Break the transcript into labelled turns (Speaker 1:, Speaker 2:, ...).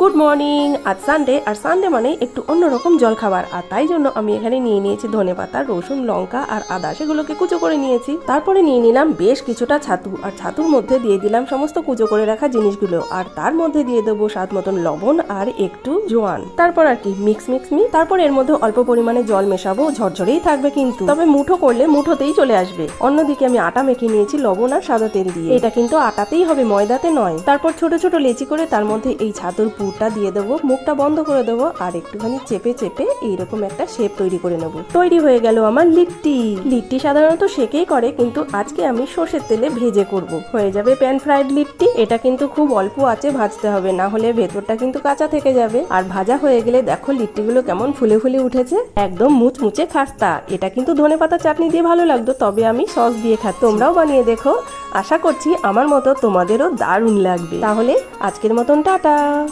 Speaker 1: Good morning. আজ Sunday, আর Sunday মানে একটু অন্যরকম জল খাবার, আর তাই জন্য আমি এখানে নিয়ে নিয়েছি ধনেপাতা, রসুন, লঙ্কা আর আদা, সেগুলোকে কুচো করে নিয়েছি। তারপরে নিয়ে নিলাম বেশ কিছুটা ছাতু, আর ছাতুর মধ্যে দিয়ে দিলাম সমস্ত কুচো করে রাখা জিনিসগুলো, আর তার মধ্যে দিয়ে দেবো স্বাদ মতন লবণ আর একটু জোয়ান। তারপর আর কি মিক্স তারপর এর মধ্যে অল্প পরিমাণে জল মেশাবো, ঝরঝরেই থাকবে কিন্তু, তবে মুঠো করলে মুঠোতেই চলে আসবে। অন্যদিকে আমি আটা মেখে নিয়েছি লবণ আর সাদা তেল দিয়ে, এটা কিন্তু আটাতেই হবে, ময়দাতে নয়। তারপর ছোট ছোট লেচি করে তার মধ্যে এই ছাতুর পুরটা দিয়ে দেবো, মুখটা বন্ধ করে দেবো, আর একটুখানি চেপে চেপে এইরকম একটা শেপ তৈরি করে নেবো। তৈরি হয়ে গেল আমার লিট্টি। লিট্টি সাধারণত সেকেই করে, কিন্তু আজকে আমি সর্ষের তেলে ভেজে করব। হয়ে যাবে প্যান ফ্রাইড লিট্টি। এটা কিন্তু খুব অল্প আঁচে ভাজতে হবে, না হলে ভেতরটা কিন্তু কাঁচা থেকে যাবে। আর ভাজা হয়ে গেলে দেখো লিট্টিগুলো কেমন ফুলে ফুলে উঠেছে, একদম মুচমুচে খাস্তা। এটা কিন্তু ধনেপাতা চাটনি দিয়ে ভালো লাগতো, তবে আমি সস দিয়ে খাচ্ছি। তোমরাও বানিয়ে দেখো, আশা করছি আমার মতো তোমাদেরও দারুণ লাগবে। তাহলে আজকের মতন টাটা।